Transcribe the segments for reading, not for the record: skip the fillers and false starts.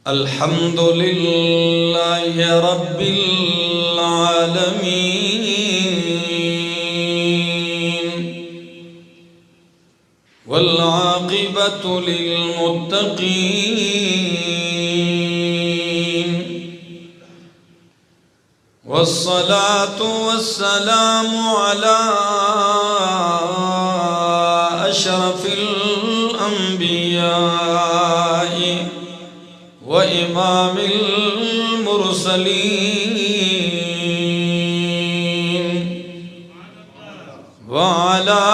الحمد لله رب العالمين والعاقبة للمتقين والصلاة والسلام على أشرف الأنبياء وإمام المرسلين وعلى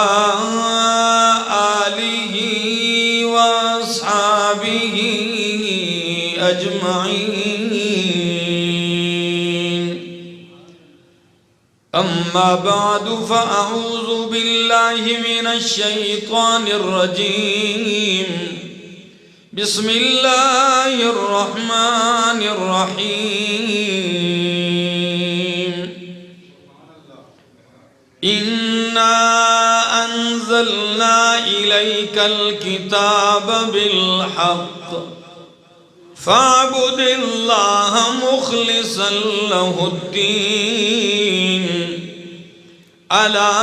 آله وأصحابه أجمعين. أما بعد فأعوذ بالله من الشيطان الرجيم. بسم الله الرحمن الرحيم. إنا أنزلنا إليك الكتاب بالحق فاعبد الله مخلصا له الدين ألا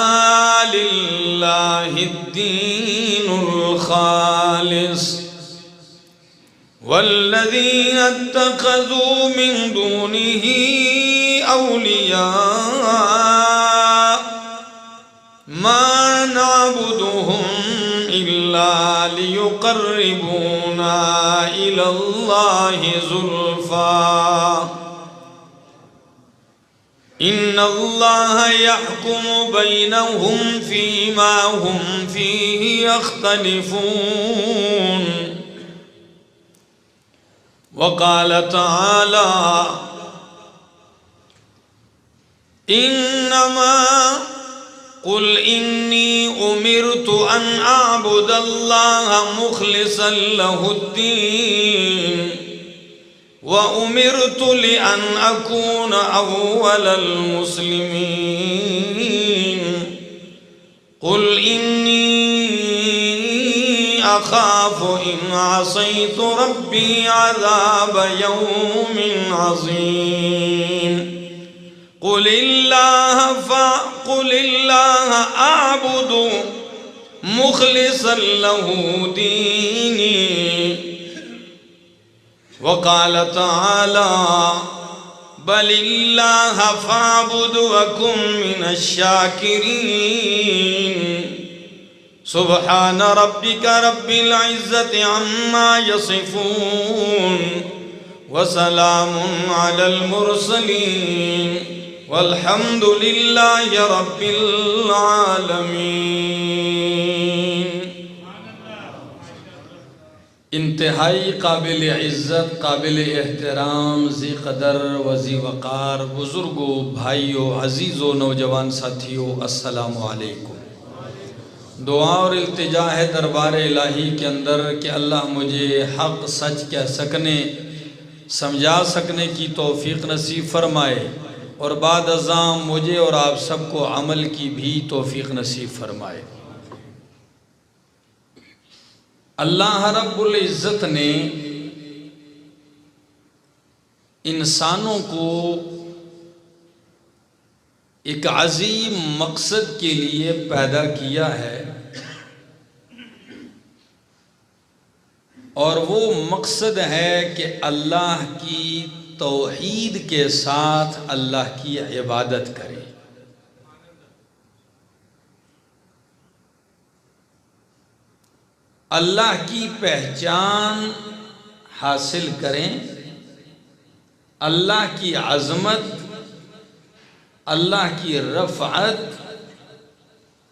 لله الدين الخالص والذين اتخذوا من دونه أولياء ما نعبدهم إلا ليقربونا إلى الله زلفى إن الله يحكم بينهم فيما هم فيه يختلفون. وقال تعالى إنما قل إني أمرت أن أعبد الله مخلصا له الدين وأمرت لأن أكون أول المسلمين. قل إني أخاف إن عصيت ربي عذاب يوم عظيم. قل الله أعبد مخلصا له ديني. وقال تعالى بل الله فاعبد وكن من الشاكرين. سبحان ربك رب العزة عما يصفون وسلام على المرسلين والحمد لله رب العالمين. انتہائی قابل عزت، قابل احترام، ذی قدر و ذی وقار بزرگوں، بھائیوں، عزیزوں، نوجوان ساتھیوں، السلام علیکم. دعا اور التجا ہے دربار الہی کے اندر کہ اللہ مجھے حق سچ کہہ سکنے، سمجھا سکنے کی توفیق نصیب فرمائے، اور بعد ازاں مجھے اور آپ سب کو عمل کی بھی توفیق نصیب فرمائے. اللہ رب العزت نے انسانوں کو ایک عظیم مقصد کے لیے پیدا کیا ہے، اور وہ مقصد ہے کہ اللہ کی توحید کے ساتھ اللہ کی عبادت کرے. اللہ کی پہچان حاصل کریں، اللہ کی عظمت، اللہ کی رفعت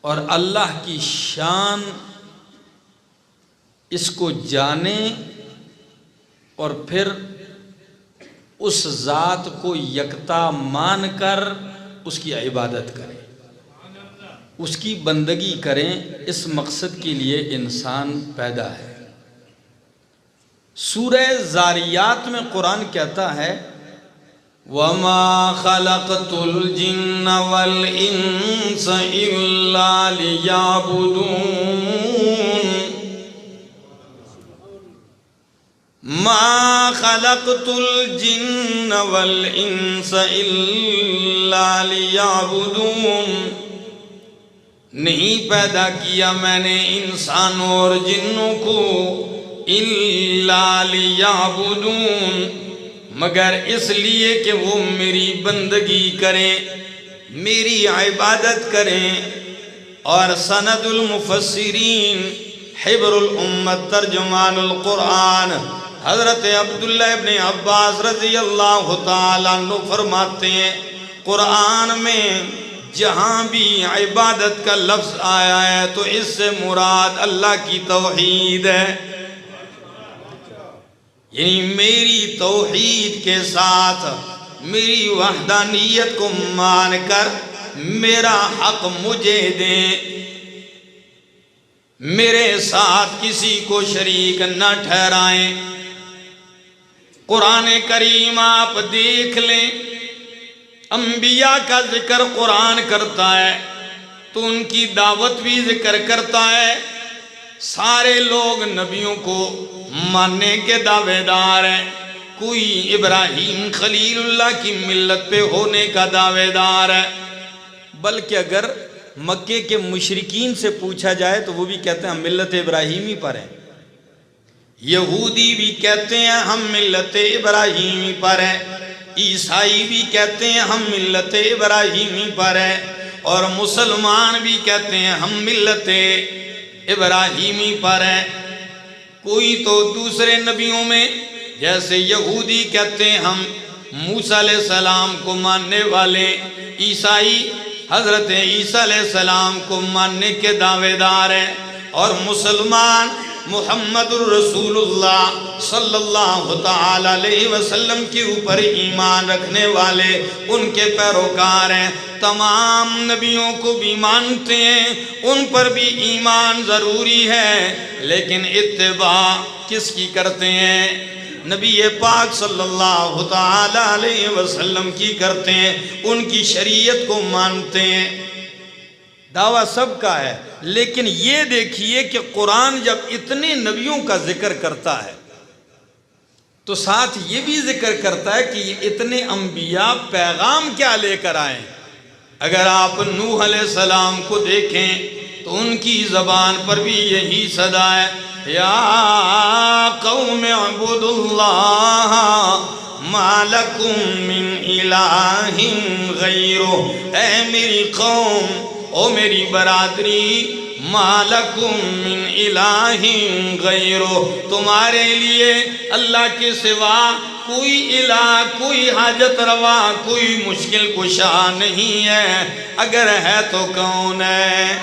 اور اللہ کی شان اس کو جانیں، اور پھر اس ذات کو یکتا مان کر اس کی عبادت کریں، اس کی بندگی کریں. اس مقصد کے لیے انسان پیدا ہے. سورہ زاریات میں قرآن کہتا ہے وَمَا خَلَقْتُ الْجِنَّ وَالْإِنسَ إِلَّا لِيَعْبُدُونَ. ما خلقت الجن والانس الا لیعبدون، نہیں پیدا کیا میں نے انسانوں اور جنوں کو الا لیعبدون، مگر اس لیے کہ وہ میری بندگی کریں، میری عبادت کریں۔ اور سند المفسرین، حبر الامت، ترجمان القرآن حضرت عبداللہ ابن عباس رضی اللہ تعالیٰ عنہ فرماتے ہیں، قرآن میں جہاں بھی عبادت کا لفظ آیا ہے تو اس سے مراد اللہ کی توحید ہے، یعنی میری توحید کے ساتھ میری وحدانیت کو مان کر میرا حق مجھے دیں، میرے ساتھ کسی کو شریک نہ ٹھہرائیں۔ قرآن کریم آپ دیکھ لیں، انبیاء کا ذکر قرآن کرتا ہے تو ان کی دعوت بھی ذکر کرتا ہے۔ سارے لوگ نبیوں کو ماننے کے دعوے دار ہیں، کوئی ابراہیم خلیل اللہ کی ملت پہ ہونے کا دعوے دار ہے، بلکہ اگر مکے کے مشرکین سے پوچھا جائے تو وہ بھی کہتے ہیں ہم ملت ابراہیمی پر ہیں، یہودی بھی کہتے ہیں ہم ملت ابراہیمی پر ہیں، عیسائی بھی کہتے ہیں ہم ملت ابراہیمی پر ہیں، اور مسلمان بھی کہتے ہیں ہم ملت ابراہیمی پر ہیں۔ کوئی تو دوسرے نبیوں میں جیسے یہودی کہتے ہیں ہم موسیٰ علیہ السلام کو ماننے والے، عیسائی حضرت عیسیٰ علیہ السلام کو ماننے کے دعوے دار ہیں، اور مسلمان محمد الرسول اللہ صلی اللہ تعالی علیہ وسلم کے اوپر ایمان رکھنے والے ان کے پیروکار ہیں۔ تمام نبیوں کو بھی مانتے ہیں، ان پر بھی ایمان ضروری ہے، لیکن اتباع کس کی کرتے ہیں؟ نبی پاک صلی اللہ تعالی علیہ وسلم کی کرتے ہیں، ان کی شریعت کو مانتے ہیں۔ دعویٰ سب کا ہے، لیکن یہ دیکھیے کہ قرآن جب اتنے نبیوں کا ذکر کرتا ہے تو ساتھ یہ بھی ذکر کرتا ہے کہ یہ اتنے انبیاء پیغام کیا لے کر آئیں۔ اگر آپ نوح علیہ السلام کو دیکھیں تو ان کی زبان پر بھی یہی صدا ہے، یا قوم اعبدوا اللہ ما لکم من الہ غیرہ، اے میری قوم، او میری برادری، ما لکم من الہ غیرہ، تمہارے لیے اللہ کے سوا کوئی الہ، کوئی حاجت روا، کوئی مشکل کشا نہیں ہے، اگر ہے تو کون ہے؟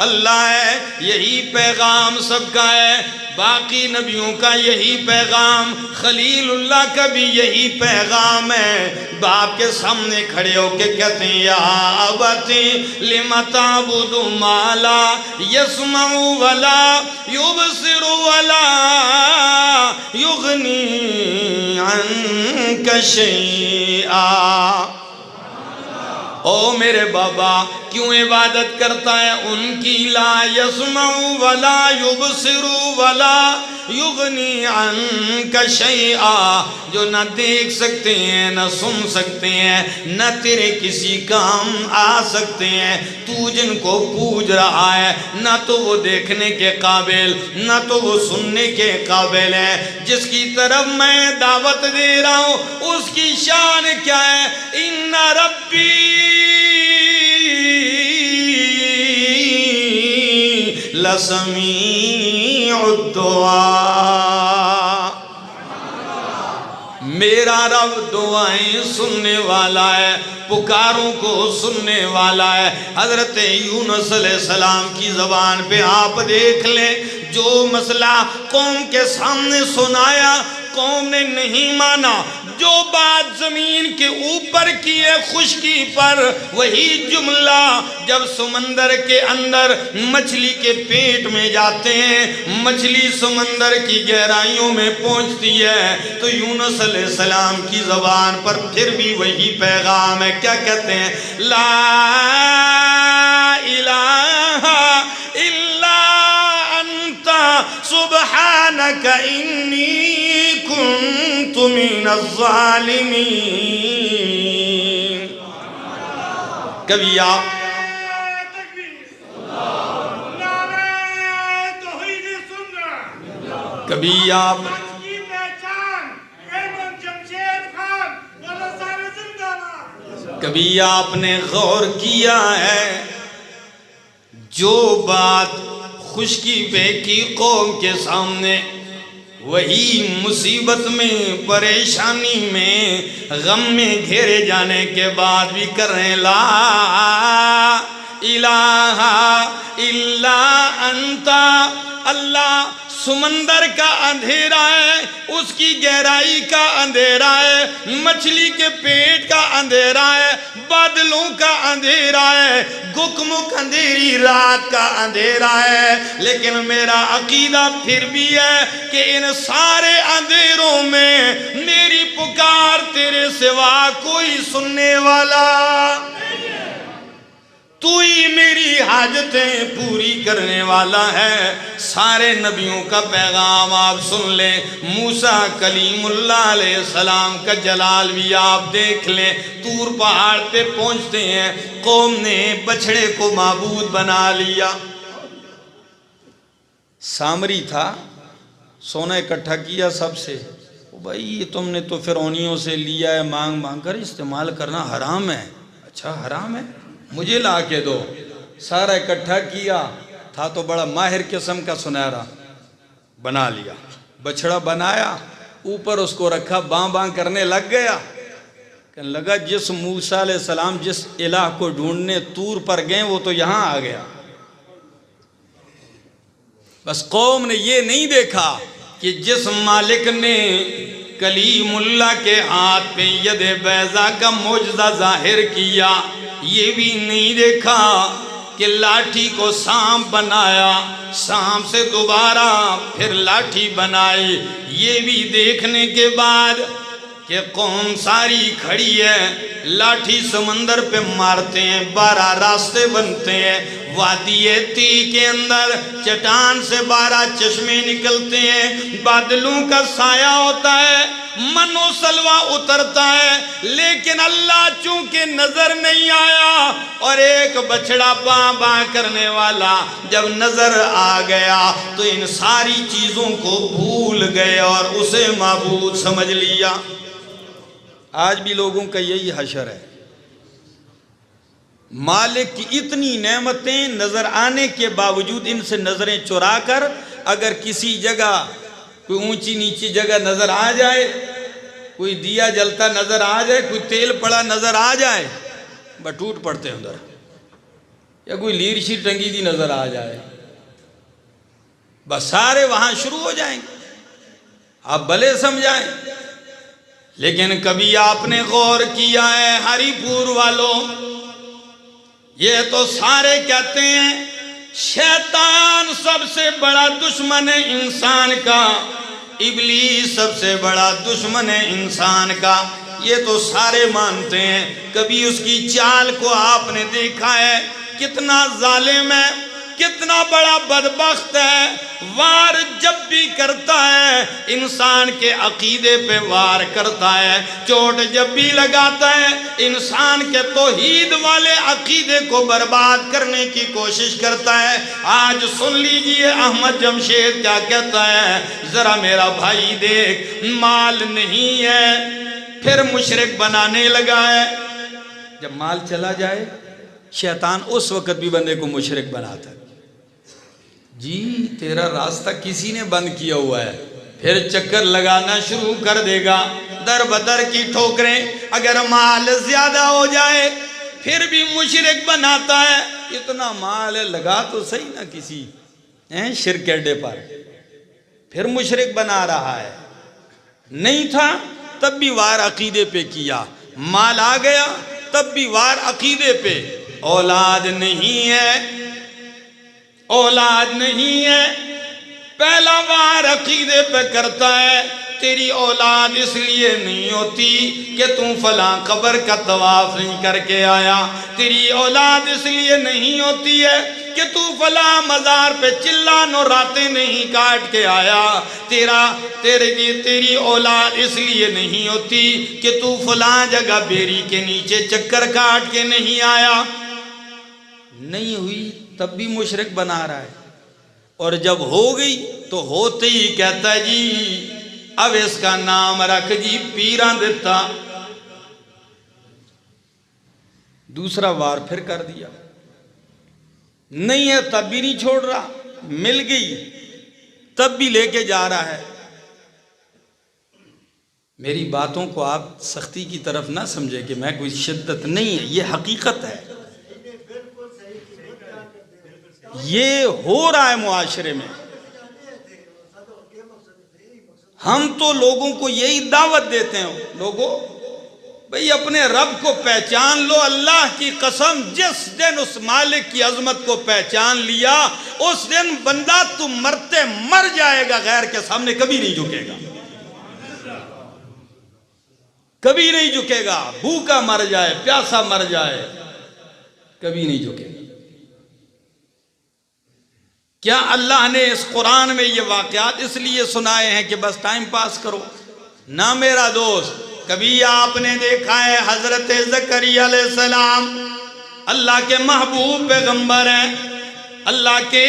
اللہ ہے۔ یہی پیغام سب کا ہے، باقی نبیوں کا یہی پیغام، خلیل اللہ کا بھی یہی پیغام ہے۔ باپ کے سامنے کھڑے ہو کے کہتے ہیں یا ابتی لم تعبد ما لا یسمع ولا یبصر ولا یغنی عنک شیئا، او میرے بابا کیوں عبادت کرتا ہے ان کی، لا یسمع ولا یبصر ولا یغنی عنک شیئا، جو نہ دیکھ سکتے ہیں، نہ سن سکتے ہیں، نہ تیرے کسی کام آ سکتے ہیں۔ تو جن کو پوج رہا ہے نہ تو وہ دیکھنے کے قابل، نہ تو وہ سننے کے قابل ہے، جس کی طرف میں دعوت دے رہا ہوں اس کی شان کیا ہے؟ ان ربی لسمیع الدعاء، میرا رب دعائیں سننے والا ہے، پکاروں کو سننے والا ہے۔ حضرت یونس علیہ السلام کی زبان پہ آپ دیکھ لیں، جو مسئلہ قوم کے سامنے سنایا قوم نے نہیں مانا، جو بات زمین کے اوپر کی ہے خشکی پر، وہی جملہ جب سمندر کے اندر مچھلی کے پیٹ میں جاتے ہیں، مچھلی سمندر کی گہرائیوں میں پہنچتی ہے تو یونس علیہ السلام کی زبان پر پھر بھی وہی پیغام ہے۔ کیا کہتے ہیں؟ لا الہ الا انت سبحانک سبحانک انی کنت من الظالمین۔ کبھی آپ کبھی آپ نے غور کیا ہے جو بات خشکی پہ کی قوم کے سامنے، وہی مصیبت میں، پریشانی میں، غم میں گھیرے جانے کے بعد بھی کر رہے ہیں لا الہ الا انت۔ اللہ سمندر کا اندھیرا ہے، اس کی گہرائی کا اندھیرا ہے، مچھلی کے پیٹ کا اندھیرا ہے، بادلوں کا اندھیرا ہے، گکمک اندھیری رات کا اندھیرا ہے، لیکن میرا عقیدہ پھر بھی ہے کہ ان سارے اندھیروں میں میری پکار تیرے سوا کوئی سننے والا، تو ہی میری حاجتیں پوری کرنے والا ہے۔ سارے نبیوں کا پیغام آپ سن لیں، موسیٰ کلیم اللہ علیہ السلام کا جلال بھی آپ دیکھ لیں۔ طور پہاڑ پہ پہنچتے ہیں، قوم نے بچھڑے کو معبود بنا لیا۔ سامری تھا، سونا اکٹھا کیا سب سے، بھائی یہ تم نے تو فرعونیوں سے لیا ہے، مانگ مانگ کر استعمال کرنا حرام ہے۔ اچھا حرام ہے، مجھے لا کے دو۔ سارا اکٹھا کیا، تھا تو بڑا ماہر قسم کا سنہرا، بنا لیا، بچڑا بنایا، اوپر اس کو رکھا، باں باں کرنے لگ گیا۔ کہنے لگا جس موسیٰ علیہ السلام جس الہ کو ڈھونڈنے طور پر گئے وہ تو یہاں آ گیا۔ بس قوم نے یہ نہیں دیکھا کہ جس مالک نے کلیم اللہ کے ہاتھ پہ ید بیضا کا معجزہ ظاہر کیا، یہ بھی نہیں دیکھا کہ لاٹھی کو سانپ بنایا، سانپ سے دوبارہ پھر لاٹھی بنائی۔ یہ بھی دیکھنے کے بعد کہ قوم ساری کھڑی ہے، لاٹھی سمندر پہ مارتے ہیں، 12 راستے بنتے ہیں، وادی تی کے اندر چٹان سے 12 چشمے نکلتے ہیں، بادلوں کا سایہ ہوتا ہے، من و سلوہ اترتا ہے، لیکن اللہ چونکہ نظر نہیں آیا، اور ایک بچڑا باں باں کرنے والا جب نظر آ گیا تو ان ساری چیزوں کو بھول گئے اور اسے معبود سمجھ لیا۔ آج بھی لوگوں کا یہی حشر ہے، مالک کی اتنی نعمتیں نظر آنے کے باوجود ان سے نظریں چرا کر اگر کسی جگہ کوئی اونچی نیچی جگہ نظر آ جائے، کوئی دیا جلتا نظر آ جائے، کوئی تیل پڑا نظر آ جائے، بٹوٹ پڑتے ہیں ادھر، یا کوئی لیر شیر ٹنگی دی نظر آ جائے، بس سارے وہاں شروع ہو جائیں گے، آپ بھلے سمجھائیں۔ لیکن کبھی آپ نے غور کیا ہے ہری پور والوں، یہ تو سارے کہتے ہیں شیطان سب سے بڑا دشمن ہے انسان کا، ابلیس سب سے بڑا دشمن ہے انسان کا، یہ تو سارے مانتے ہیں۔ کبھی اس کی چال کو آپ نے دیکھا ہے، کتنا ظالم ہے، کتنا بڑا بدبخت ہے، وار جب بھی کرتا ہے انسان کے عقیدے پہ وار کرتا ہے، چوٹ جب بھی لگاتا ہے انسان کے توحید والے عقیدے کو برباد کرنے کی کوشش کرتا ہے۔ آج سن لیجئے احمد جمشید کیا کہتا ہے، ذرا میرا بھائی دیکھ، مال نہیں ہے پھر مشرک بنانے لگا ہے۔ جب مال چلا جائے شیطان اس وقت بھی بندے کو مشرک بناتا ہے، جی تیرا راستہ کسی نے بند کیا ہوا ہے، پھر چکر لگانا شروع کر دے گا، در بدر کی ٹھوکریں، اگر مال زیادہ ہو جائے پھر بھی مشرک بناتا ہے۔ اتنا مال ہے، لگا تو صحیح نہ کسی شرک اڈے پر، پھر مشرک بنا رہا ہے۔ نہیں تھا تب بھی وار عقیدے پہ کیا، مال آ گیا تب بھی وار عقیدے پہ، اولاد نہیں ہے، اولاد نہیں ہے، پہلا وار عقیدے پہ کرتا ہے، تیری اولاد اس لیے نہیں ہوتی کہ تم فلاں قبر کا طواف نہیں کر کے آیا، تیری اولاد اس لیے نہیں ہوتی ہے کہ تو فلاں مزار پہ چلان اور راتیں نہیں کاٹ کے آیا، تیری اولاد اس لیے نہیں ہوتی کہ تو فلاں جگہ بیری کے نیچے چکر کاٹ کے نہیں آیا۔ نہیں ہوئی تب بھی مشرک بنا رہا ہے، اور جب ہو گئی تو ہوتے ہی کہتا ہے جی اب اس کا نام رکھ جی پیران دیتا۔ دوسرا وار پھر کر دیا، نہیں ہے تب بھی نہیں چھوڑ رہا، مل گئی تب بھی لے کے جا رہا ہے۔ میری باتوں کو آپ سختی کی طرف نہ سمجھے کہ میں کوئی شدت نہیں ہے، یہ حقیقت ہے، یہ ہو رہا ہے معاشرے میں۔ ہم تو لوگوں کو یہی دعوت دیتے ہیں، لوگوں بھئی اپنے رب کو پہچان لو، اللہ کی قسم جس دن اس مالک کی عظمت کو پہچان لیا اس دن بندہ تو مرتے مر جائے گا، غیر کے سامنے کبھی نہیں جھکے گا، کبھی نہیں جھکے گا، بھوکا مر جائے پیاسا مر جائے کبھی نہیں جھکے گا۔ کیا اللہ نے اس قرآن میں یہ واقعات اس لیے سنائے ہیں کہ بس ٹائم پاس کرو؟ نہ میرا دوست، کبھی آپ نے دیکھا ہے حضرت زکریا علیہ السلام اللہ کے محبوب پیغمبر ہیں، اللہ کے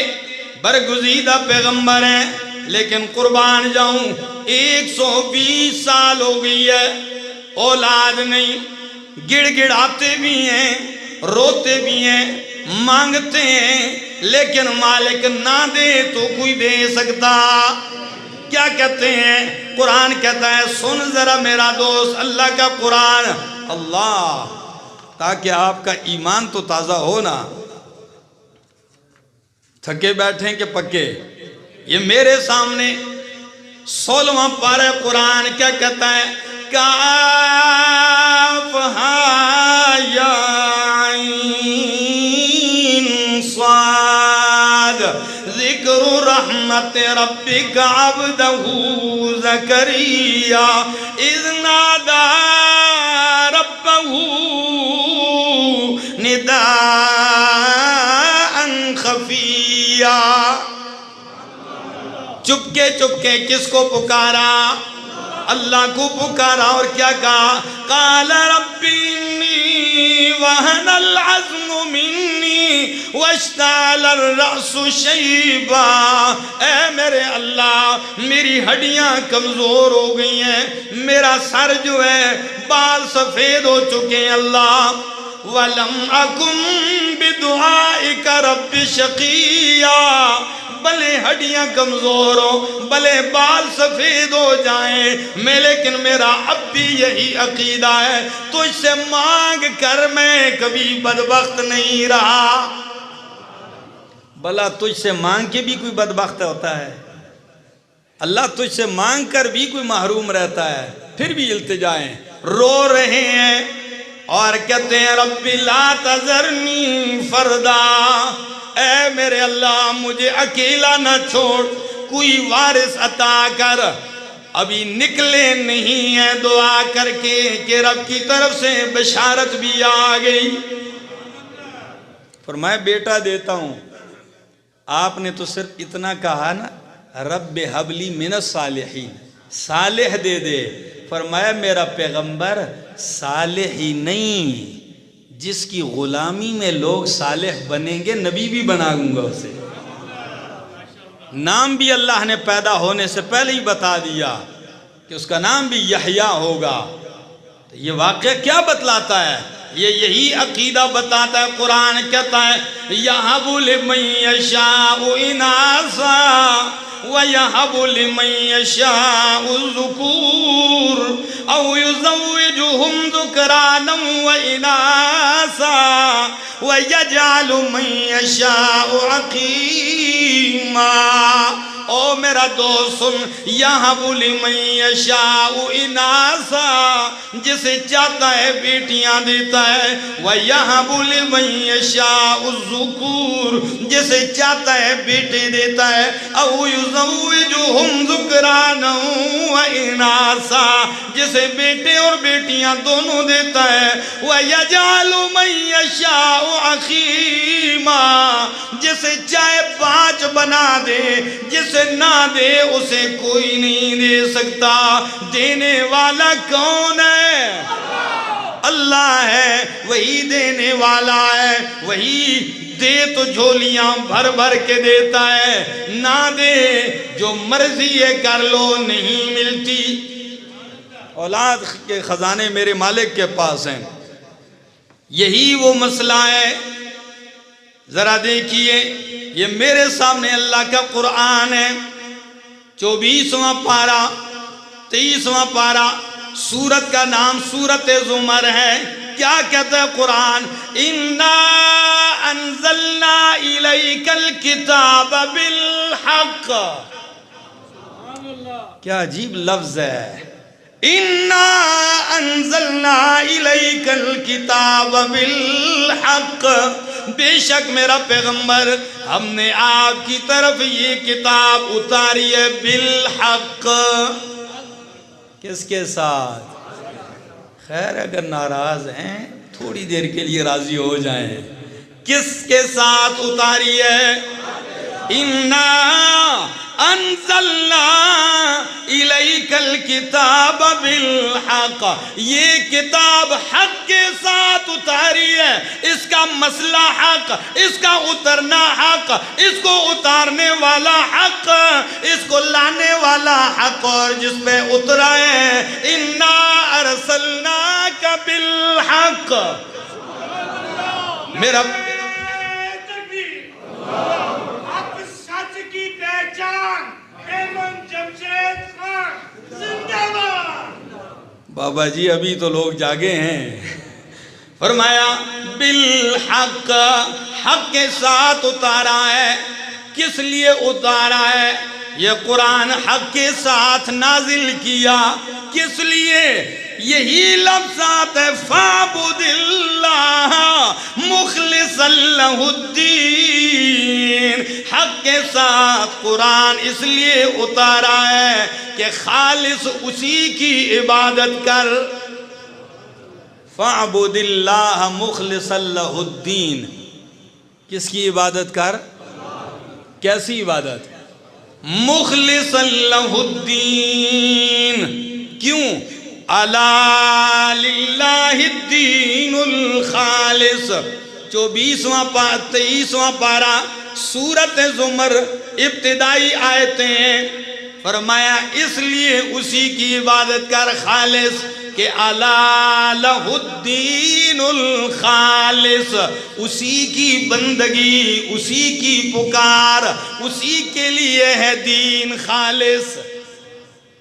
برگزیدہ پیغمبر ہیں، لیکن قربان جاؤں 120 سال ہو گئی ہے، اولاد نہیں، گڑ گڑاتے بھی ہیں، روتے بھی ہیں، مانگتے ہیں، لیکن مالک نہ دے تو کوئی دے سکتا۔ کیا کہتے ہیں؟ قرآن کہتا ہے سن ذرا میرا دوست اللہ کا قرآن، اللہ تاکہ آپ کا ایمان تو تازہ ہو نا، تھکے بیٹھیں کہ پکے۔ یہ میرے سامنے 16واں پارہ قرآن کیا کہتا ہے؟ کاف ہا یا عین صاد ذکر رحمت ربک عبدہ زکریا اذ نادا ربہ نداء خفیا۔ چپکے چپکے کس کو پکارا؟ اللہ کو پکارا، اور کیا کہا؟ قال رب انی وہن العظم منی واشتعل الرأس شیبا۔ اے میرے اللہ میری ہڈیاں کمزور ہو گئی ہیں، میرا سر جو ہے بال سفید ہو چکے ہیں اللہ۔ وَلَمْ أَكُمْ بِدُعَائِكَ رَبِّ شَقِيًّا، بھلے ہڈیاں کمزور ہو، بھلے بال سفید ہو جائیں، لیکن میرا اب بھی یہی عقیدہ ہے تجھ سے مانگ کر میں کبھی بدبخت نہیں رہا۔ بھلا تجھ سے مانگ کے بھی کوئی بدبخت ہوتا ہے؟ اللہ تجھ سے مانگ کر بھی کوئی محروم رہتا ہے؟ پھر بھی التجائیں، رو رہے ہیں اور کہتے ہیں رب لا تذرنی فردا، اے میرے اللہ مجھے اکیلا نہ چھوڑ، کوئی وارث عطا کر۔ ابھی نکلے نہیں ہیں دعا کر کے کہ رب کی طرف سے بشارت بھی آ گئی۔ فرمایا بیٹا دیتا ہوں۔ آپ نے تو صرف اتنا کہا نا رب حب لی من الصالحین، صالح دے دے۔ فرمایا میرا پیغمبر صالح ہی نہیں، جس کی غلامی میں لوگ صالح بنیں گے نبی بھی بنا دوں گا اسے۔ نام بھی اللہ نے پیدا ہونے سے پہلے ہی بتا دیا کہ اس کا نام بھی یحییٰ ہوگا۔ تو یہ واقعہ کیا بتلاتا ہے؟ یہ یہی عقیدہ بتاتا ہے۔ قرآن کہتا ہے یَحَبُ لِمَن یَشَاءُ اِنَاثًا وَيَحَبُ لِمَن یَشَاءُ الذُّکُورَ اَوْ یُزَوِّجُهُمْ ذُکْرَانًا وَإِنَاثًا وَيَجْعَلُ مَن یَشَاءُ عَقِیمًا۔ او میرا دوست سن، یَہَبُ لِمَن یَشَاءُ اِنَاثًا، جسے چاہتا ہے بیٹیاں دیتا ہے، وَیَہَبُ لِمَن یَشَاءُ الذُّکُورَ، جسے چاہتا ہے بیٹے دیتا ہے، اَوْ یُزَوِّجُهُمْ ذُکْرَانًا وَإِنَاثًا، جسے بیٹے اور بیٹیاں دونوں دیتا ہے، وَيَجْعَلُ مَن یَشَاءُ عَقِیمًا، جسے چاہے 5 بنا دے، جسے نہ دے اسے کوئی نہیں دے سکتا۔ دینے والا کون ہے؟ اللہ ہے، وہی دینے والا ہے، وہی دے تو جھولیاں بھر بھر کے دیتا ہے، نہ دے جو مرضی ہے کر لو، نہیں ملتی۔ اولاد کے خزانے میرے مالک کے پاس ہیں، یہی وہ مسئلہ ہے۔ ذرا دیکھیے، یہ میرے سامنے اللہ کا قرآن ہے، 24واں پارہ 23واں پارہ، سورت کا نام سورت زمر ہے۔ کیا کہتا ہے قرآن؟ اِنَّا أَنزَلْنَا إِلَيْكَ الْكِتَابَ بِالْحَقِّ، کیا عجیب لفظ ہے، اِنَّا أَنزَلْنَا إِلَيْكَ الْكِتَابَ بِالْحَقِّ، بے شک میرا پیغمبر ہم نے آپ کی طرف یہ کتاب اتاری ہے، بالحق، کس کے ساتھ؟ خیر اگر ناراض ہیں تھوڑی دیر کے لیے راضی ہو جائیں، کس کے ساتھ اتاری ہے؟ اِنَّا أَنزَلْنَا إِلَيْكَ الْكِتَابَ بِالْحَقِّ، یہ کتاب حق کے ساتھ اتاری ہے، اس کا مسئلہ حق، اس کا اترنا حق، اس کو اتارنے والا حق، اس کو لانے والا حق، اور جس پہ اترا ہے اِنَّا أَرْسَلْنَاكَ بِالْحَقِّ، میرا بابا جی ابھی تو لوگ جاگے ہیں۔ فرمایا بالحق، حق کے ساتھ اتارا ہے۔ کس لیے اتارا ہے؟ یہ قرآن حق کے ساتھ نازل کیا، کس لیے؟ یہی لفظ آتا ہے فَاعْبُدِ اللَّهَ مُخْلِصًا لَهُ الدِّينَ، حق کے ساتھ قرآن اس لیے اتارا ہے کہ خالص اسی کی عبادت کر۔ فَاعْبُدِ اللَّهَ مُخْلِصًا لَهُ الدِّينَ، کس کی عبادت کر؟ کیسی عبادت؟ مخلصا لہ الدین، کیوں؟ الا للہ الدین الخالص، 23واں پارہ سورت زمر ابتدائی آیتیں ہیں۔ فرمایا اس لیے اسی کی عبادت کر خالص، کہ الا لہ الدین الخالص، اسی کی بندگی، اسی کی پکار، اسی کے لیے ہے دین خالص۔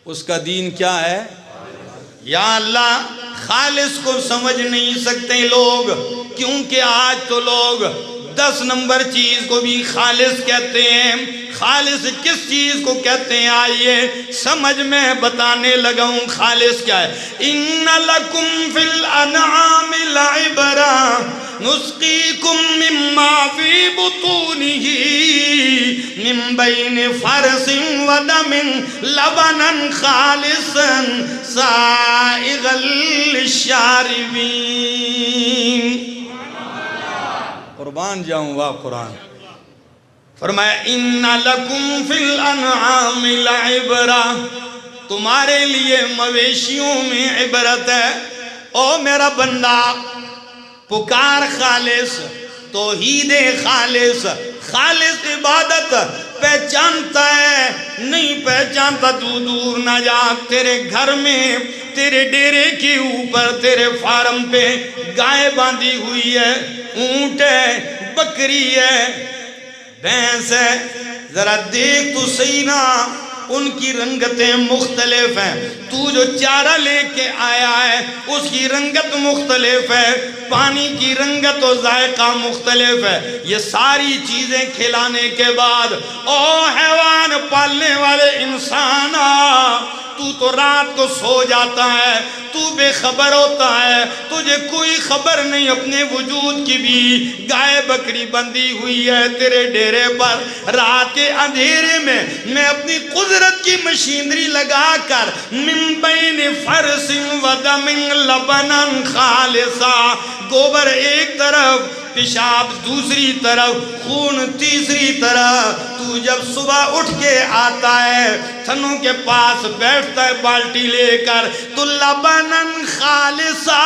اس کا دین کیا ہے؟ یا اللہ، خالص کو سمجھ نہیں سکتے لوگ، کیونکہ آج تو لوگ 10 نمبر چیز کو بھی خالص کہتے ہیں۔ خالص کس چیز کو کہتے ہیں؟ آئیے سمجھ میں بتانے لگا ہوں خالص کیا ہے۔ ان لکم فی الانعام لعبرہ نسقیکم مما فی بطونہ من بین فرث ودم لبنا خالصا سائغا للشاربین۔ قربان جاؤں واہ قرآن۔ فرمایا ان لکم فی الانعام لعبرہ، تمہارے لیے مویشیوں میں عبرت ہے۔ او میرا بندہ، پکار خالص، توحید خالص، خالص عبادت پہچانتا ہے نہیں پہچانتا تو دور نہ جا۔ تیرے گھر میں، تیرے ڈیرے کے اوپر، تیرے فارم پہ گائے باندھی ہوئی ہے، اونٹ ہے، بکری ہے، بھینس ہے، ذرا دیکھ تو صحیح نا، ان کی رنگتیں مختلف ہیں۔ تو جو چارہ لے کے آیا ہے اس کی رنگت مختلف ہے۔ پانی کی رنگت و ذائقہ مختلف ہے. یہ ساری چیزیں کھلانے کے بعد او حیوان پالنے والے انسان، تو رات کو سو جاتا ہے، تو بے خبر ہوتا ہے، تجھے کوئی خبر نہیں اپنے وجود کی بھی. گائے بکری بندھی ہوئی ہے تیرے ڈیرے پر. رات کے اندھیرے میں اپنی قدرت کی مشینری لگا کر من بین فرس و دم لبنا خالصا، گوبر ایک طرف، پیشاب دوسری طرف، خون تیسری طرف. تو جب صبح اٹھ کے آتا ہے تھنوں کے پاس بیٹھتا ہے بالٹی لے کر، تو لبنن خالصا،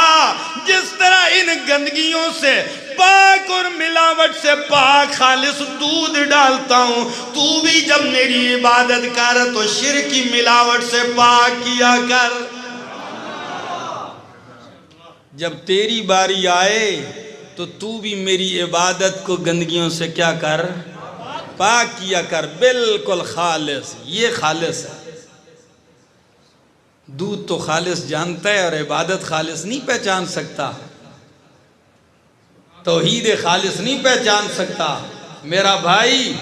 جس طرح ان گندگیوں سے پاک اور ملاوٹ سے پاک خالص دودھ ڈالتا ہوں، تو بھی جب میری عبادت کر تو شرک کی ملاوٹ سے پاک کیا کر. جب تیری باری آئے تو بھی میری عبادت کو گندگیوں سے کیا کر، پاک کیا کر. بالکل خالص، یہ خالص ہے. دودھ تو خالص جانتا ہے اور عبادت خالص نہیں پہچان سکتا، توحید خالص نہیں پہچان سکتا. میرا بھائی،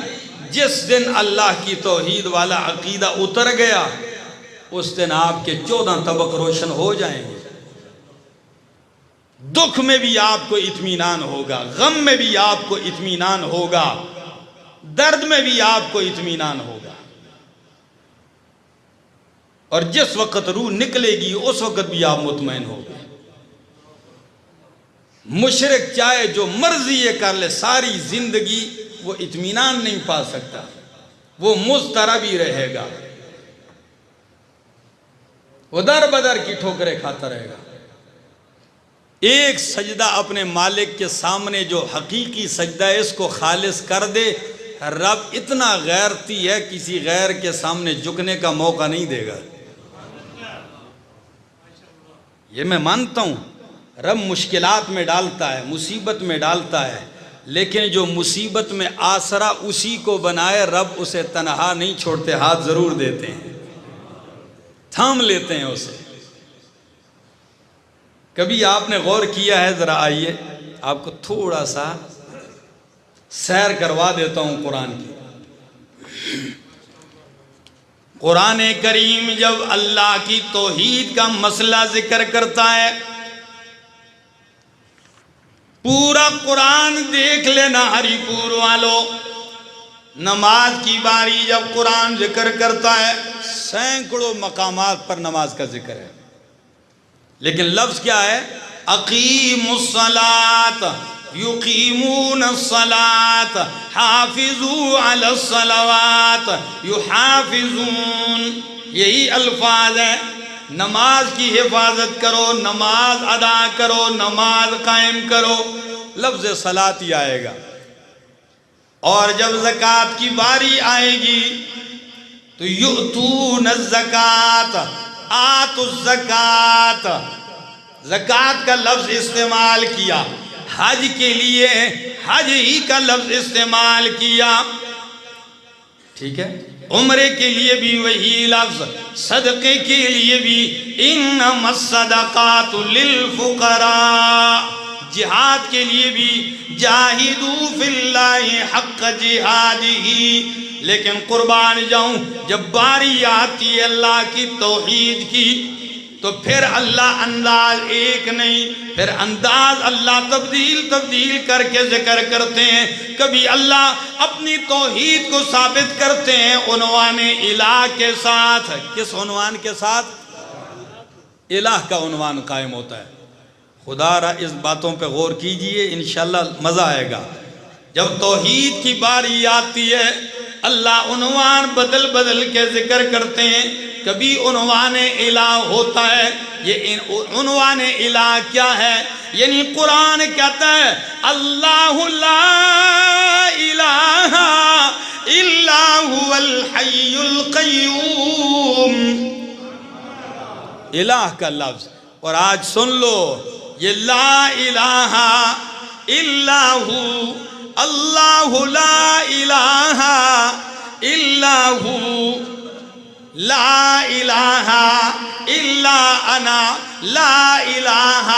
جس دن اللہ کی توحید والا عقیدہ اتر گیا اس دن آپ کے 14 طبق روشن ہو جائیں گے. دکھ میں بھی آپ کو اطمینان ہوگا، غم میں بھی آپ کو اطمینان ہوگا، درد میں بھی آپ کو اطمینان ہوگا. اور جس وقت روح نکلے گی اس وقت بھی آپ مطمئن ہوگے. مشرک چاہے جو مرضی یہ کر لے ساری زندگی وہ اطمینان نہیں پا سکتا، وہ مضطرب ہی رہے گا، وہ در بدر کی ٹھوکریں کھاتا رہے گا. ایک سجدہ اپنے مالک کے سامنے جو حقیقی سجدہ ہے اس کو خالص کر دے، رب اتنا غیرتی ہے کسی غیر کے سامنے جھکنے کا موقع نہیں دے گا. یہ میں مانتا ہوں رب مشکلات میں ڈالتا ہے، مصیبت میں ڈالتا ہے، لیکن جو مصیبت میں آسرا اسی کو بنائے رب اسے تنہا نہیں چھوڑتے، ہاتھ ضرور دیتے ہیں، تھام لیتے ہیں اسے. کبھی آپ نے غور کیا ہے؟ ذرا آئیے آپ کو تھوڑا سا سیر کروا دیتا ہوں قرآن کی. قرآن کریم جب اللہ کی توحید کا مسئلہ ذکر کرتا ہے، پورا قرآن دیکھ لینا ہری پور والو. نماز کی باری جب قرآن ذکر کرتا ہے سینکڑوں مقامات پر نماز کا ذکر ہے، لیکن لفظ کیا ہے؟ اقیموا الصلاۃ، یقیمون الصلاۃ، حافظوا علی الصلوات، یحافظون. یہی الفاظ ہیں. نماز کی حفاظت کرو، نماز ادا کرو، نماز قائم کرو، لفظ صلاۃ ہی آئے گا. اور جب زکوٰۃ کی باری آئے گی تو یؤتون الزکوٰۃ، آتوا الزکوٰۃ، زکوٰۃ کا لفظ استعمال کیا. حج کے لیے حج ہی کا لفظ استعمال کیا، ٹھیک ہے. عمرے کے لیے بھی وہی لفظ، صدقے کے لیے بھی انما الصدقات للفقراء، جہاد کے لیے بھی جاہدوا فی اللہ حق جہادہ. لیکن قربان جاؤں جب باری آتی ہے اللہ کی توحید کی تو پھر اللہ انداز ایک نہیں، پھر انداز اللہ تبدیل کر کے ذکر کرتے ہیں. کبھی اللہ اپنی توحید کو ثابت کرتے ہیں عنوان الہ کے ساتھ. کس عنوان کے ساتھ؟ الہ کا عنوان قائم ہوتا ہے. خدا را اس باتوں پہ غور کیجئے، انشاءاللہ مزہ آئے گا. جب توحید کی باری آتی ہے اللہ عنوان بدل کے ذکر کرتے ہیں. کبھی عنوان الہ ہوتا ہے. یہ عنوان الہ کیا ہے؟ یعنی قرآن کہتا ہے اللہ لا الہ الا هو الحی القیوم، الہ کا لفظ. اور آج سن لو یہ لا الہ الا ہو، اللہ لا الہ الا ہو، لا الہ الا انا لا الہ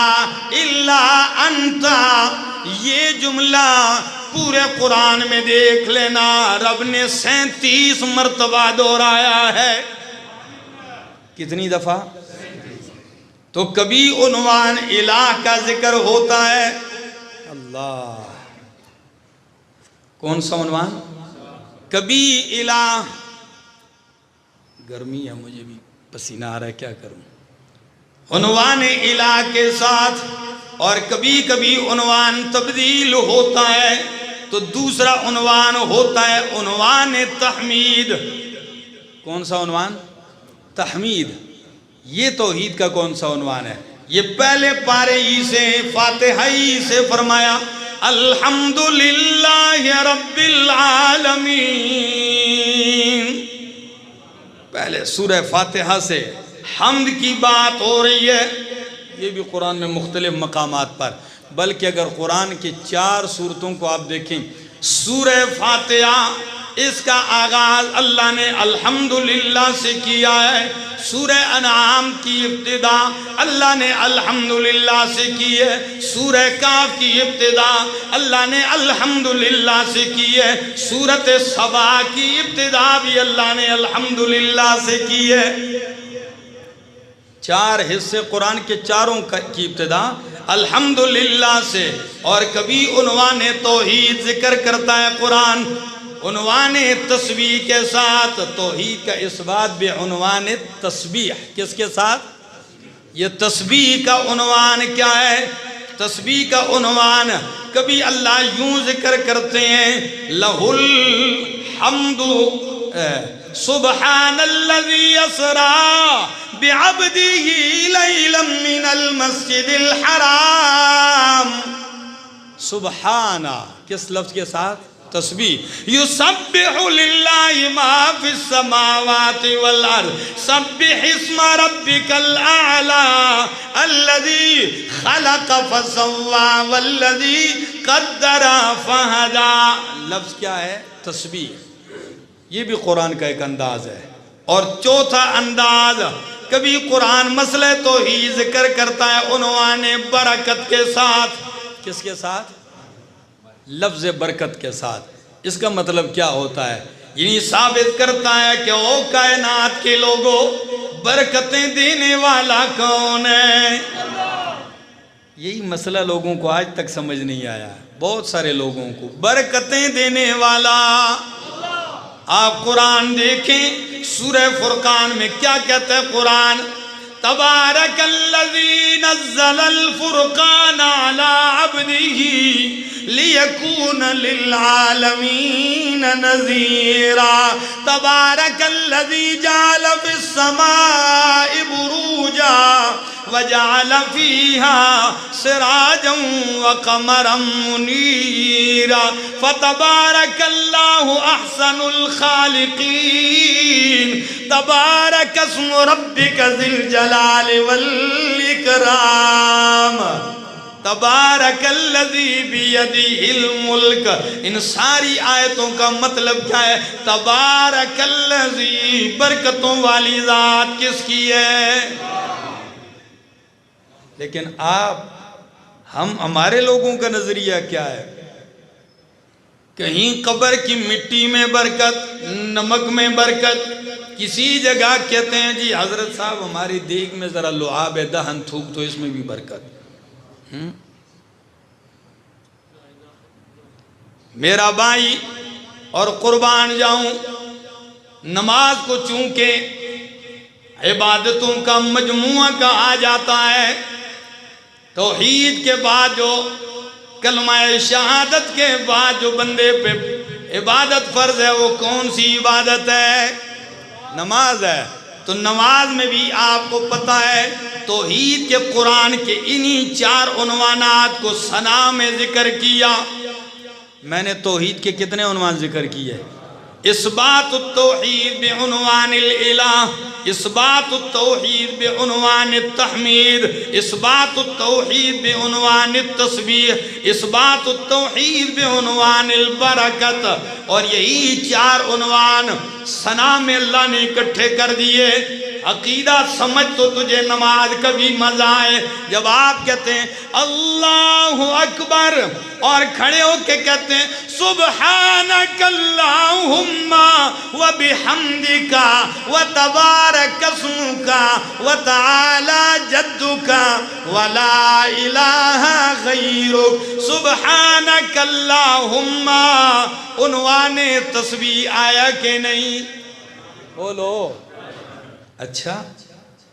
الا انت، یہ جملہ پورے قرآن میں دیکھ لینا رب نے 37 مرتبہ دہرایا ہے۔ کتنی دفعہ؟ تو کبھی عنوان الہ کا ذکر ہوتا ہے، اللہ، کون سا عنوان؟ کبھی الہ، گرمی ہے مجھے بھی پسینہ آ رہا ہے کیا کروں، عنوان الہ کے ساتھ، اور کبھی کبھی عنوان تبدیل ہوتا ہے تو دوسرا عنوان ہوتا ہے عنوان تحمید۔ کون سا عنوان؟ تحمید۔ یہ توحید کا کون سا عنوان ہے؟ یہ پہلے پارے ہی سے فاتحہ ہی سے فرمایا الحمدللہ رب العالمین، پہلے سورہ فاتحہ سے حمد کی بات ہو رہی ہے۔ یہ بھی قرآن میں مختلف مقامات پر، بلکہ اگر قرآن کی 4 سورتوں کو آپ دیکھیں، سورہ فاتحہ اس کا آغاز اللہ نے الحمدللہ سے کیا ہے، سورہ انعام کی ابتدا اللہ نے الحمدللہ سے کی ہے، سورہ کاف کی ابتدا اللہ نے الحمدللہ سے کی ہے، سورۃ سبا کی ابتدا بھی اللہ نے الحمدللہ سے کی ہے۔ 4 حصے قرآن کے چاروں کی ابتدا الحمدللہ سے، اور کبھی عنوان توحید ذکر کرتا ہے قرآن عنوان تسبیح کے ساتھ، توحید کا اثبات بعنوان تسبیح، کس کے ساتھ؟ یہ تسبیح کا عنوان کیا ہے؟ تسبیح کا عنوان کبھی اللہ یوں ذکر کرتے ہیں لہ الحمد سبحان الذی اسریٰ بعبدہ لیلا من المسجد الحرام، سبحانہ کس لفظ کے ساتھ؟ تسبیح۔ یسبح للہ ما فی السماوات والارض سبح اسم ربک الاعلی الذی خلق فسوی والذی قدر فہدی، لفظ کیا ہے؟ تسبیح۔ یہ بھی قرآن کا ایک انداز ہے۔ اور چوتھا انداز، کبھی قرآن مسئلہ توحید ذکر کرتا ہے عنوان برکت کے ساتھ، کس کے ساتھ؟ لفظ برکت کے ساتھ۔ اس کا مطلب کیا ہوتا ہے؟ یعنی ثابت کرتا ہے کہ او کائنات کے لوگوں، برکتیں دینے والا کون ہے؟ یہی مسئلہ لوگوں کو آج تک سمجھ نہیں آیا، بہت سارے لوگوں کو، برکتیں دینے والا۔ آپ قرآن دیکھیں سورہ فرقان میں کیا کہتا ہے قرآن؟ تبارک الذی نزل الفرقان علی عبدہ لیکون للعالمین نذیرا، تبارک الذی جعل فی السماء بروجا وجعل فیہا سراجا وقمرا منیرا فتبارک اللہ احسن الخالقین، تبارک اسم ربک ذی الجلال والاکرام، تبارک الذی بیدہ الملک۔ ان ساری آیتوں کا مطلب کیا ہے؟ تبارک الذی، برکتوں والی ذات کس کی ہے؟ لیکن ہمارے لوگوں کا نظریہ کیا ہے؟ کہیں قبر کی مٹی میں برکت، نمک میں برکت، کسی جگہ کہتے ہیں جی حضرت صاحب ہماری دیگ میں ذرا لعاب دہن تھوک تو اس میں بھی برکت۔ میرا بھائی، اور قربان جاؤں، نماز کو چونکہ عبادتوں کا مجموعہ کہا جاتا ہے، توحید کے بعد جو کلمہ شہادت کے بعد جو بندے پہ عبادت فرض ہے وہ کون سی عبادت ہے؟ نماز ہے۔ تو نماز میں بھی آپ کو پتہ ہے توحید کے قرآن کے انہی 4 عنوانات کو ثنا میں ذکر کیا۔ میں نے توحید کے کتنے عنوان ذکر کیے؟ اثبات التوحید بعنوان الالہ، اثبات التوحید بعنوان التحمید، اثبات التوحید بعنوان التسبیح، اثبات التوحید بعنوان البرکت، اور یہی 4 عنوان ثنا میں اللہ نے اکٹھے کر دیے۔ عقیدہ سمجھ تو تجھے نماز کبھی مزہ آئے جب آپ کہتے ہیں اللہ اکبر اور کھڑے ہو کے کہتے ہیں سبحانک اللہم وبحمدک وتبارک اسمک وتعالی جدک ولا الہ غیرک۔ سبحانک اللہم عنوان تسبیح آیا کہ نہیں؟ بولو۔ اچھا،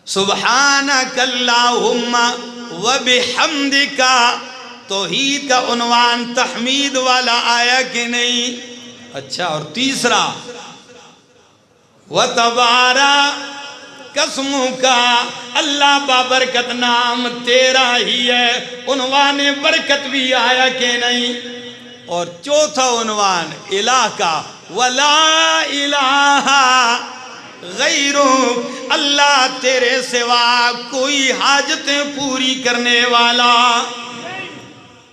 سبحانک اللہم وبحمدک توحید کا عنوان تحمید والا آیا کہ نہیں؟ اچھا، اور تیسرا وتبارک اسمک اللہ بابرکت نام تیرا ہی ہے، عنوان برکت بھی آیا کہ نہیں؟ اور چوتھا عنوان الہ کا ولا الہ غیرو، اللہ تیرے سوا کوئی حاجتیں پوری کرنے والا۔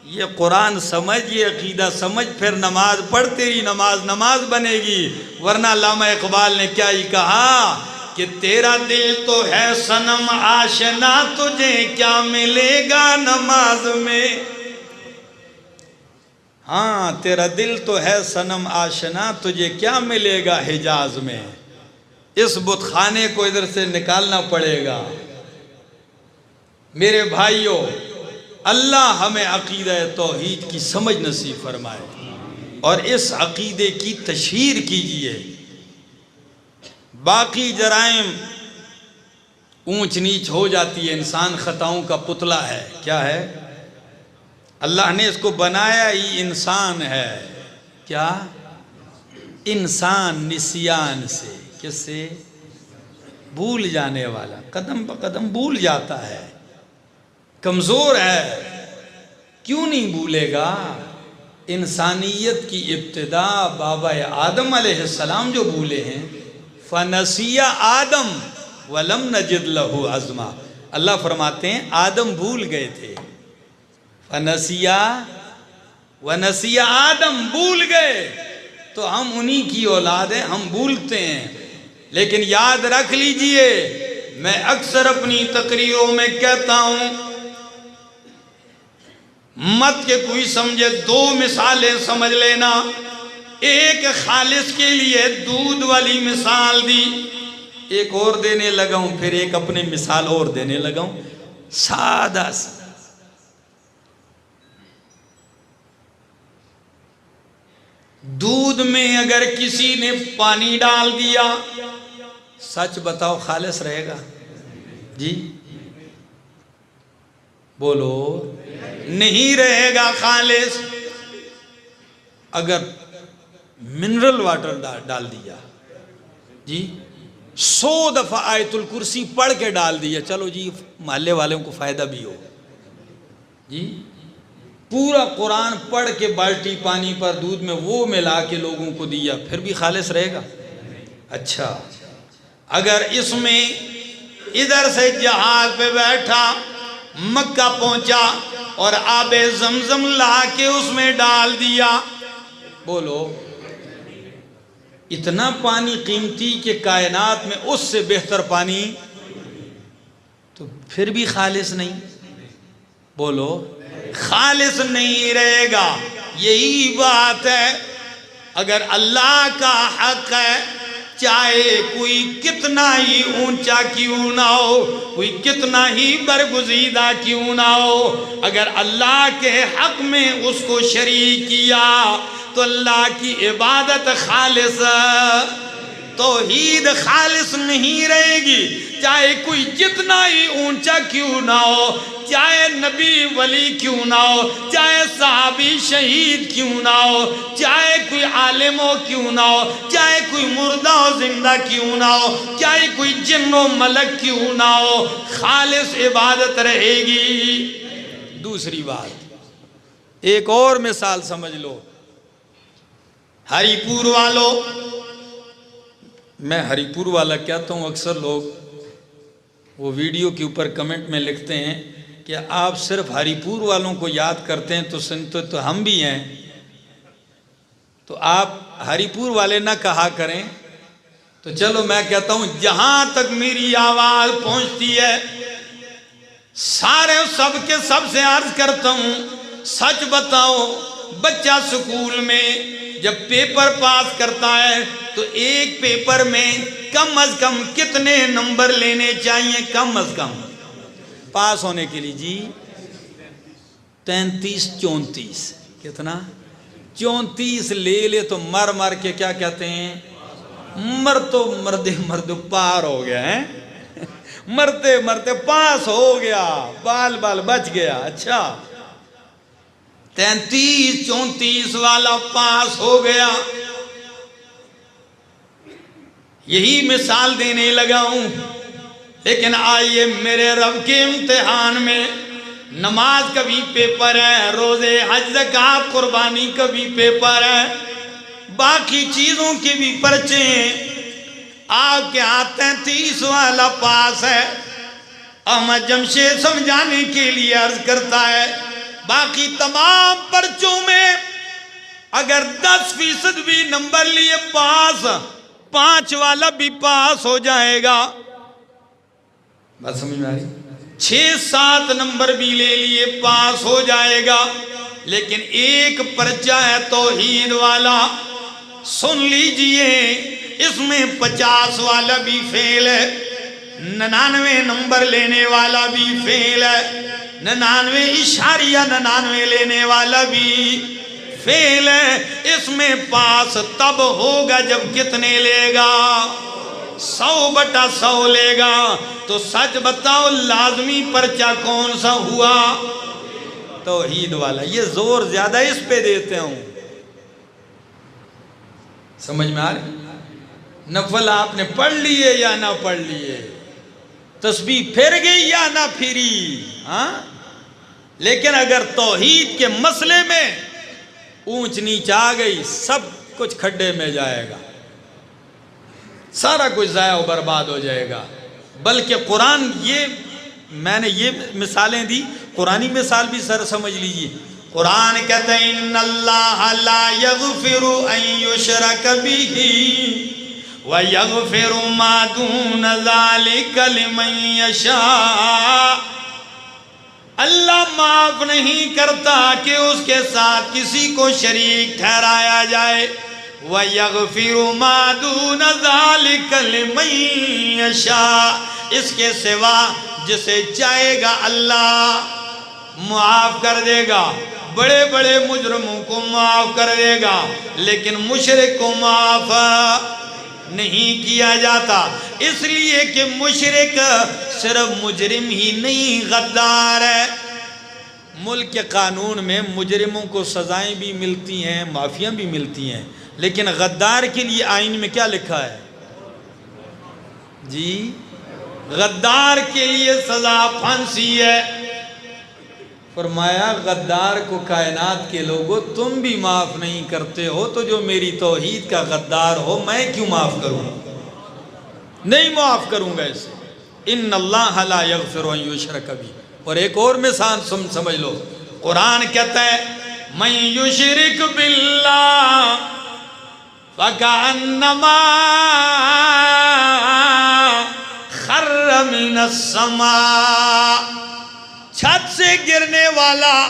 یہ قرآن سمجھ، یہ عقیدہ سمجھ، پھر نماز پڑھ، تیری نماز بنے گی۔ ورنہ علامہ اقبال نے کیا ہی کہا کہ تیرا دل تو ہے صنم آشنا، تجھے کیا ملے گا نماز میں؟ ہاں، تیرا دل تو ہے صنم آشنا، تجھے کیا ملے گا حجاز میں؟ اس بت خانے کو ادھر سے نکالنا پڑے گا۔ میرے بھائیوں، اللہ ہمیں عقیدہ توحید کی سمجھ نصیب فرمائے اور اس عقیدے کی تشہیر کیجئے۔ باقی جرائم اونچ نیچ ہو جاتی ہے، انسان خطاؤں کا پتلا ہے۔ کیا ہے؟ اللہ نے اس کو بنایا ہی انسان ہے۔ کیا؟ انسان نسیان سے، کس سے؟ بھول جانے والا، قدم بہ قدم بھول جاتا ہے، کمزور ہے۔ کیوں نہیں بھولے گا؟ انسانیت کی ابتدا بابا آدم علیہ السلام جو بھولے ہیں، فَنَسِيَ آدم وَلَمْ نَجِدْ لَهُ عَزْمًا۔ اللہ فرماتے ہیں آدم بھول گئے تھے، فَنَسِيَ وَنَسِيَ آدم بھول گئے، تو ہم انہی کی اولاد ہیں، ہم بھولتے ہیں۔ لیکن یاد رکھ لیجئے، میں اکثر اپنی تقریروں میں کہتا ہوں، مت کہ کوئی سمجھے، 2 مثالیں سمجھ لینا۔ ایک خالص کے لیے دودھ والی مثال دی، ایک اور دینے لگا ہوں، پھر ایک اپنے مثال اور دینے لگا ہوں، سادہ سا۔ دودھ میں اگر کسی نے پانی ڈال دیا، سچ بتاؤ خالص رہے گا؟ جی بولو، نہیں رہے گا خالص۔ اگر منرل واٹر ڈال دیا، جی 100 دفعہ آیت الکرسی پڑھ کے ڈال دیا، چلو جی محلے والوں کو فائدہ بھی ہو، جی پورا قرآن پڑھ کے بالٹی پانی پر دودھ میں وہ ملا کے لوگوں کو دیا، پھر بھی خالص رہے گا؟ اچھا، اگر اس میں ادھر سے جہاز پہ بیٹھا مکہ پہنچا اور آب زمزم لا کے اس میں ڈال دیا، بولو اتنا پانی قیمتی کہ کائنات میں اس سے بہتر پانی، تو پھر بھی خالص نہیں؟ بولو خالص نہیں رہے گا۔ یہی بات ہے، اگر اللہ کا حق ہے، چاہے کوئی کتنا ہی اونچا کیوں نہ ہو، کوئی کتنا ہی برگزیدہ کیوں نہ ہو، اگر اللہ کے حق میں اس کو شریک کیا تو اللہ کی عبادت خالص، توحید خالص نہیں رہے گی۔ چاہے کوئی جتنا ہی اونچا کیوں نہ ہو، چاہے نبی ولی کیوں نہ ہو، چاہے صحابی شہید کیوں نہ ہو، چاہے کوئی عالم ہو کیوں نہ ہو، چاہے کوئی مردہ و زندہ کیوں نہ ہو، چاہے کوئی جن و ملک کیوں نہ ہو، خالص عبادت رہے گی۔ دوسری بات، ایک اور مثال سمجھ لو، ہری پور والوں، میں ہری پور والا کہتا ہوں، اکثر لوگ وہ ویڈیو کے اوپر کمنٹ میں لکھتے ہیں کہ آپ صرف ہری پور والوں کو یاد کرتے ہیں، تو سنتے تو ہم بھی ہیں، تو آپ ہری پور والے نہ کہا کریں۔ تو چلو میں کہتا ہوں، جہاں تک میری آواز پہنچتی ہے سارے سب کے سب سے عرض کرتا ہوں، سچ بتاؤ، بچہ سکول میں جب پیپر پاس کرتا ہے تو ایک پیپر میں کم از کم کتنے نمبر لینے چاہیے؟ کم از کم پاس ہونے کے لیے جی 33 34، کتنا 34 لے تو مر کے کیا کہتے ہیں؟ مرد پار ہو گیا ہے، مرتے پاس ہو گیا، بال بچ گیا۔ اچھا 33 34 والا پاس ہو گیا۔ یہی مثال دینے لگا ہوں، لیکن آئیے میرے رب کے امتحان میں نماز کا بھی پیپر ہے، روزے حج زکات قربانی کا بھی پیپر ہے، باقی چیزوں کے بھی پرچے ہیں۔ آپ کے ہاتھ 33 والا پاس ہے۔ احمد جمشید سمجھانے کے لیے عرض کرتا ہے، باقی تمام پرچوں میں اگر 10% بھی نمبر لیے پاس، 5 والا بھی پاس ہو جائے گا۔ بات سمجھ میں آ رہی؟ 6-7 نمبر بھی لے لیے پاس ہو جائے گا، لیکن ایک پرچہ ہے توحید والا، سن لیجئے، اس میں 50 والا بھی فیل ہے، 99 نمبر لینے والا بھی فیل ہے، 99.99 لینے والا بھی فیل ہے۔ اس میں پاس تب ہوگا جب کتنے لے گا؟ 100/100 لے گا۔ تو سچ بتاؤ لازمی پرچہ کون سا ہوا؟ توحید والا۔ یہ زور زیادہ اس پہ دیتے ہوں، سمجھ میں آ رہی؟ نفل آپ نے پڑھ لیے یا نہ پڑھ لیے، تسبیح پھر گئی یا نہ پھری، ہاں، لیکن اگر توحید کے مسئلے میں اونچ نیچ آ گئی، سب کچھ کھڈے میں جائے گا، سارا کچھ ضائع و برباد ہو جائے گا۔ بلکہ قرآن، یہ میں نے یہ مثالیں دی، قرآنی مثال بھی سر سمجھ لیجئے۔ قرآن کہتا ہے ان اللہ لا یغفر ان یشرک بہ وَيَغْفِرُ مَا دُونَ ذَلِكَ لِمَن يَشَاءُ۔ اللہ معاف نہیں کرتا کہ اس کے ساتھ کسی کو شریک ٹھہرایا جائے۔ وَيَغْفِرُ مَا دُونَ ذَلِكَ لِمَن يَشَاءُ، اس کے سوا جسے چاہے گا اللہ معاف کر دے گا۔ بڑے بڑے مجرموں کو معاف کر دے گا، لیکن مشرک کو معاف نہیں کیا جاتا، اس لیے کہ مشرک صرف مجرم ہی نہیں، غدار ہے۔ ملک کے قانون میں مجرموں کو سزائیں بھی ملتی ہیں، معافیاں بھی ملتی ہیں، لیکن غدار کے لیے آئین میں کیا لکھا ہے جی؟ غدار کے لیے سزا پھانسی ہے۔ فرمایا غدار کو کائنات کے لوگوں تم بھی معاف نہیں کرتے ہو، تو جو میری توحید کا غدار ہو میں کیوں معاف کروں؟ نہیں معاف کروں گا اسے۔ ان اللہ لا یغفر ان یشرک بہ۔ اور ایک اور مثال سمجھ لو، قرآن کہتا ہے من یشرک باللہ فکأنما خر من السماء، چھت سے گرنے والا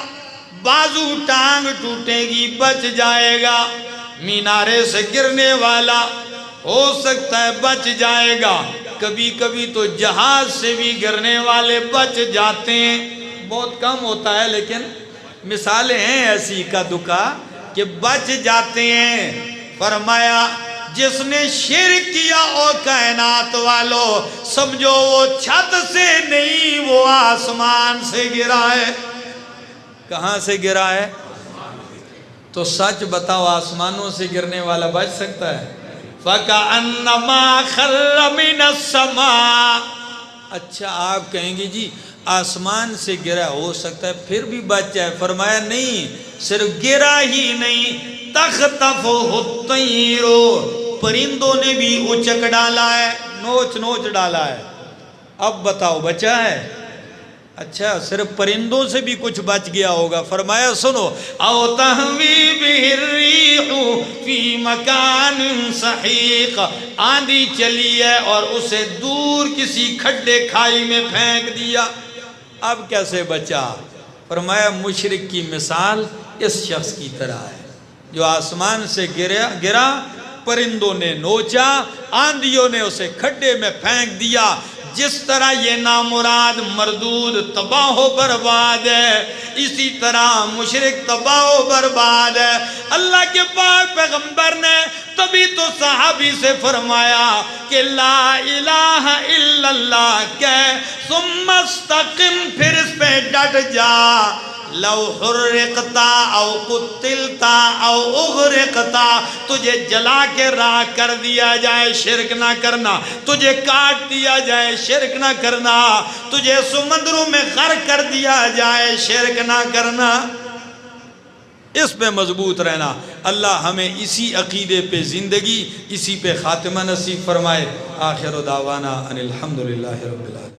بازو ٹانگ ٹوٹے گی بچ جائے گا، مینارے سے گرنے والا ہو سکتا ہے بچ جائے گا، کبھی کبھی تو جہاز سے بھی گرنے والے بچ جاتے ہیں، بہت کم ہوتا ہے لیکن مثالیں ہیں ایسی کا دکا کہ بچ جاتے ہیں۔ فرمایا جس نے شرک کیا اور کائنات والوں سمجھو وہ چھت سے نہیں، وہ آسمان سے گرا ہے۔ کہاں سے گرا ہے؟ تو سچ بتاؤ آسمانوں سے گرنے والا بچ سکتا ہے؟ فَكَأَنَّمَا خَرَّ مِنَ السَّمَاءِ۔ اچھا آپ کہیں گے جی آسمان سے گرا، ہو سکتا ہے پھر بھی بچ جائے۔ فرمایا نہیں، صرف گرا ہی نہیں، تخطفہ الطیر، پرندوں نے بھی اچک ڈالا ہے، نوچ نوچ ڈالا ہے۔ اب بتاؤ بچا ہے؟ اچھا صرف پرندوں سے بھی کچھ بچ گیا ہوگا۔ فرمایا سنو، او تہوی بہ الریح فی مکان سحیق، آندھی چلی ہے اور اسے دور کسی کھڈے کھائی میں پھینک دیا۔ اب کیسے بچا؟ فرمایا مشرک کی مثال اس شخص کی طرح ہے جو آسمان سے گرا، پرندوں نے نوچا، آندھیوں نے اسے کھڈے میں پھینک دیا۔ جس طرح یہ نامراد مردود تباہ و برباد ہے، اسی طرح مشرک تباہ و برباد ہے۔ اللہ کے پاک پیغمبر نے تبھی تو صحابی سے فرمایا کہ لا الہ الا اللہ کہہ، ثم استقم، پھر اس پہ ڈٹ جا۔ لو حرقتا او قتلتا او اغرقتا، تجھے جلا کے راکھ کر دیا جائے شرک نہ کرنا، تجھے کاٹ دیا جائے شرک نہ کرنا، تجھے سمندروں میں غرق کر دیا جائے شرک نہ کرنا۔ اس پہ مضبوط رہنا۔ اللہ ہمیں اسی عقیدے پہ زندگی، اسی پہ خاتمہ نصیب فرمائے۔ آخر دعوانا ان الحمدللہ رب العالمین۔